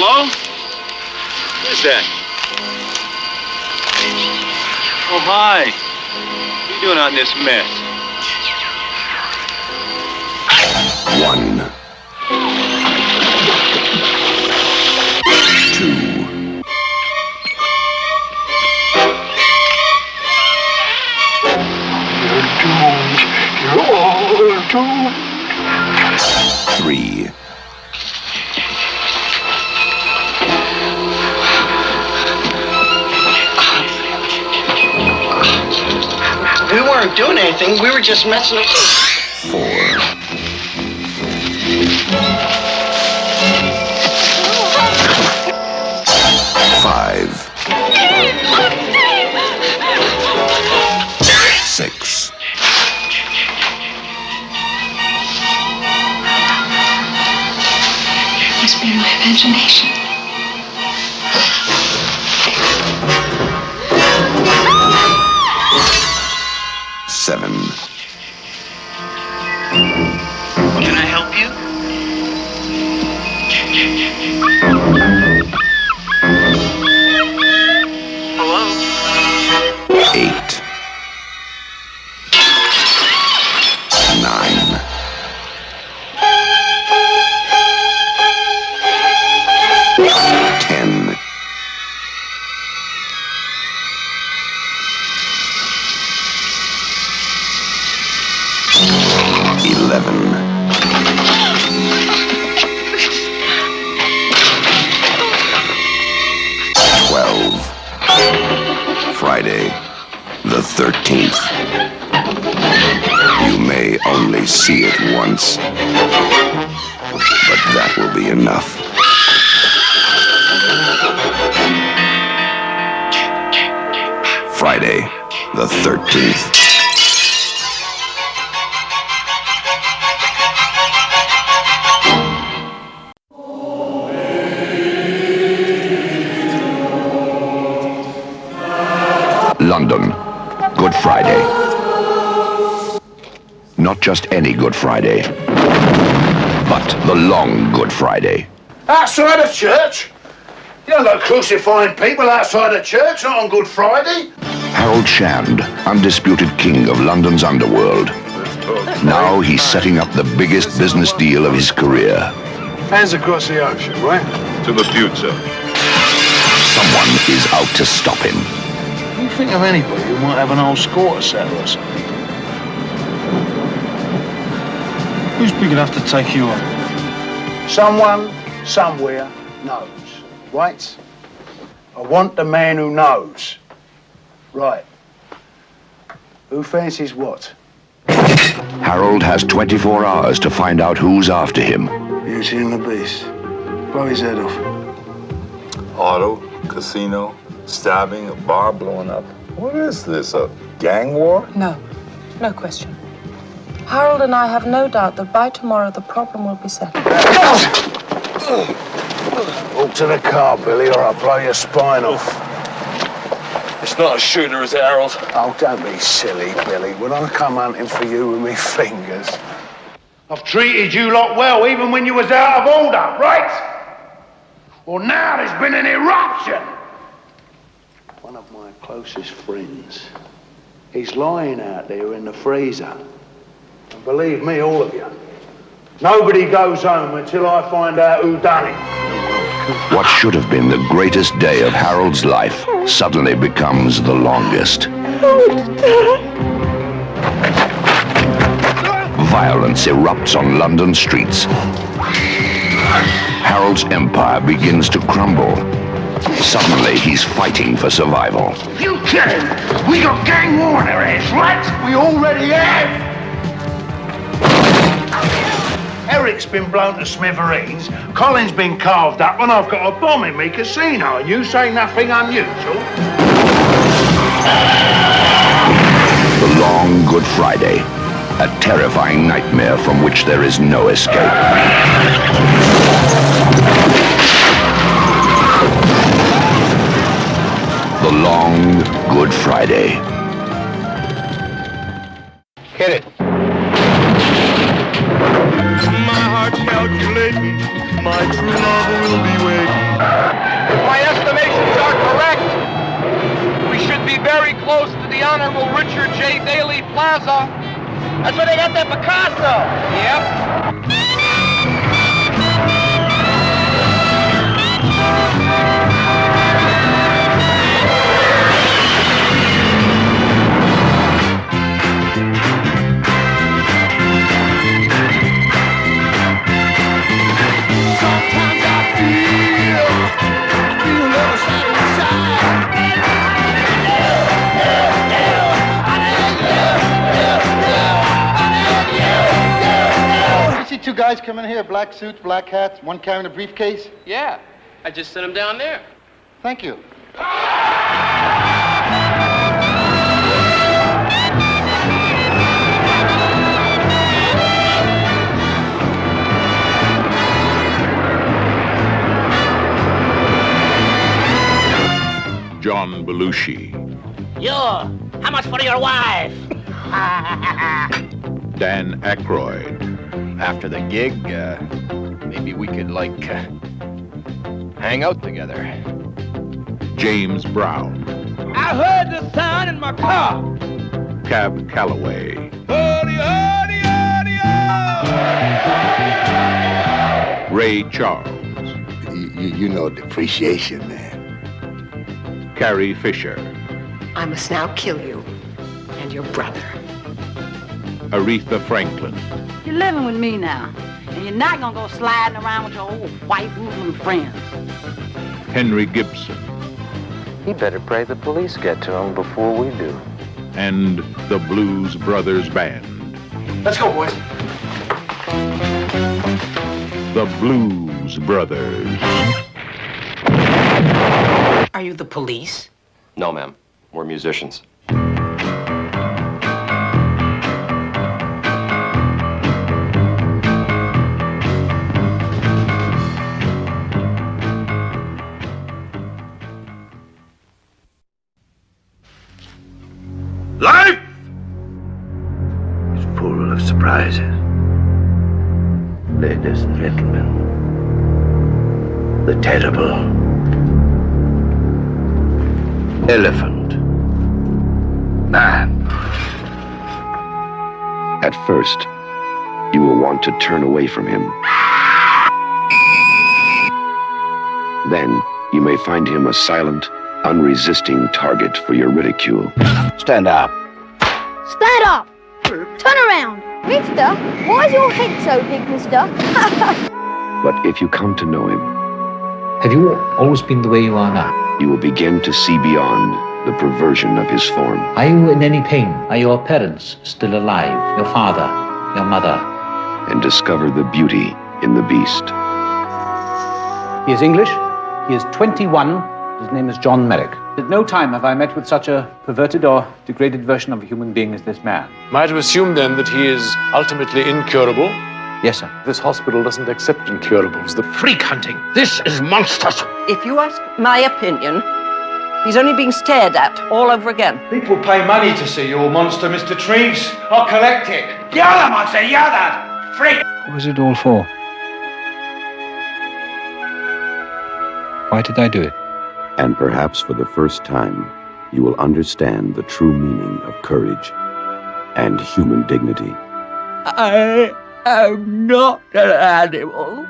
Hello? Who's that? Oh, hi. What are you doing out in this mess? 1, 2. You're all doomed. 3. We weren't doing anything. We were just messing up. 4. 5. 6. 'Must be my imagination. 7. Can I help you? Hello? 8. 9. 10. 11. 12. Friday, the 13th. You may only see it once, but that will be enough. Friday, the 13th. London, Good Friday. Not just any Good Friday, but the long Good Friday. Outside of church? You don't go crucifying people outside of church, not on Good Friday. Harold Shand, undisputed king of London's underworld. Now he's setting up the biggest business deal of his career. Hands across the ocean, right? To the future. Someone is out to stop him. You think of anybody who might have an old score to settle or something? Who's big enough to take you on? Someone, somewhere, knows, right? I want the man who knows. Right. Who fancies what? Harold has 24 hours to find out who's after him. Beauty and the Beast. Blow his head off. Auto, casino, stabbing, a bar blowing up. What is this, a gang war? No, no question. Harold and I have no doubt that by tomorrow the problem will be settled. Walk to the car, Billy, or I'll blow your spine off. It's not a shooter, is it, Harold? Oh, don't be silly, Billy. Would I come hunting for you with me fingers? I've treated you lot well, even when you was out of order, right? Well, now there's been an eruption. One of my closest friends. He's lying out there in the freezer. And believe me, all of you, nobody goes home until I find out who done it. What should have been the greatest day of Harold's life suddenly becomes the longest. Violence erupts on London streets. Harold's empire begins to crumble. Suddenly, he's fighting for survival. You kidding? We got gang war on our hands, right? We already have. Eric's been blown to smithereens, Colin's been carved up, and I've got a bomb in me casino, and you say nothing unusual? The long Good Friday, a terrifying nightmare from which there is no escape. The long Good Friday. Hit it. My heart's calculating, my true love will be waiting. be very close to the Honorable Richard J. Daley Plaza. That's where they got that Picasso. Yep. Two guys come in here, black suits, black hats, one carrying a briefcase? Yeah, I just sent them down there. Thank you. John Belushi. How much for your wife? Dan Aykroyd. After the gig, maybe we could, hang out together. James Brown. I heard the sound in my car. Cab Calloway. Ray Charles. You know depreciation, man. Carrie Fisher. I must now kill you and your brother. Aretha Franklin. You're living with me now, and you're not gonna go sliding around with your old white woman friends. Henry Gibson. He better pray the police get to him before we do. And the Blues Brothers Band. Let's go, boys. The Blues Brothers. Are you the police? No, ma'am. We're musicians. Life is full of surprises. Ladies and gentlemen, the terrible elephant man. At first, you will want to turn away from him. Then, you may find him a silent, unresisting target for your ridicule. Stand up. Stand up! Turn around! Mister, why is your head so big, mister? But if you come to know him, have you always been the way you are now? You will begin to see beyond the perversion of his form. Are you in any pain? Are your parents still alive? Your father? Your mother? And discover the beauty in the beast. He is English. He is 21. His name is John Merrick. At no time have I met with such a perverted or degraded version of a human being as this man. Am I to assume then that he is ultimately incurable? Yes, sir. This hospital doesn't accept incurables. The freak hunting. This is monstrous. If you ask my opinion, he's only being stared at all over again. People pay money to see your monster, Mr. Treves. I'll collect it. Yalla, monster, yalla! Freak! What was it all for? Why did I do it? And perhaps for the first time, you will understand the true meaning of courage and human dignity. I am not an animal.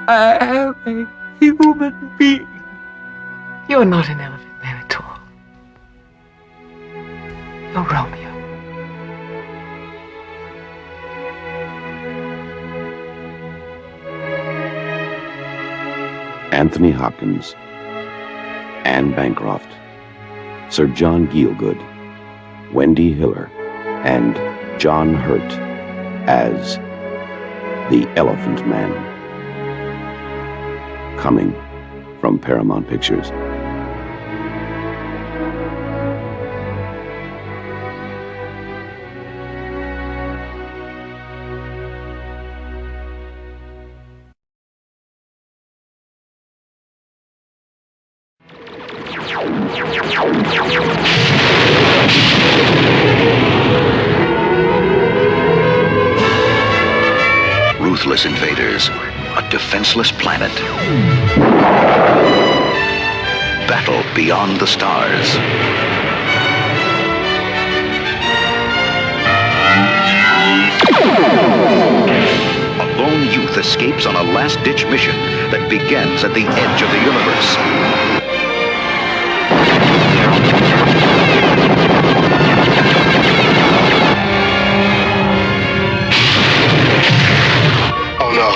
I am a human being. You're not an elephant man at all. You're Romeo. Anthony Hopkins, Anne Bancroft, Sir John Gielgud, Wendy Hiller, and John Hurt as the Elephant Man. Coming from Paramount Pictures. Ruthless invaders, a defenseless planet. Battle beyond the stars. A lone youth escapes on a last-ditch mission that begins at the edge of the universe. Oh no.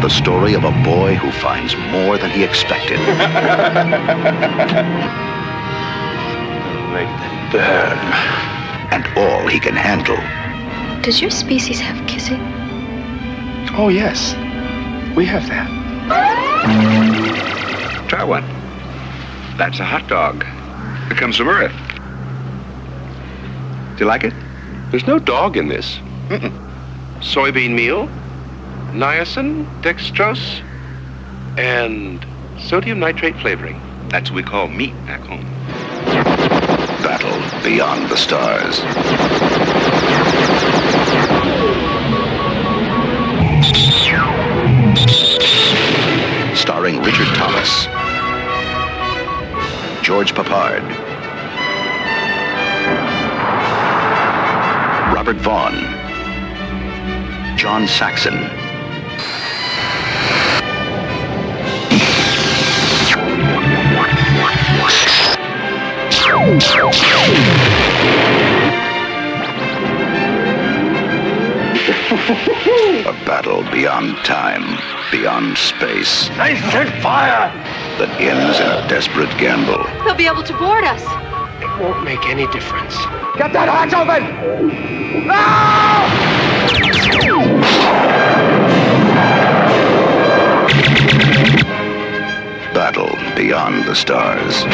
The story of a boy who finds more than he expected. Make them burn. And all he can handle. Does your species have kissing? Oh, yes. We have that. Try one. That's a hot dog. It comes from Earth. Do you like it? There's no dog in this. Soybean meal, niacin, dextrose, and sodium nitrate flavoring. That's what we call meat back home. Battle beyond the stars. Starring Richard Thomas, George Papard, Robert Vaughn, John Saxon, a battle beyond time, beyond space. They set fire! That ends in a desperate gamble. They'll be able to board us. It won't make any difference. Get that hatch open! Battle beyond the stars.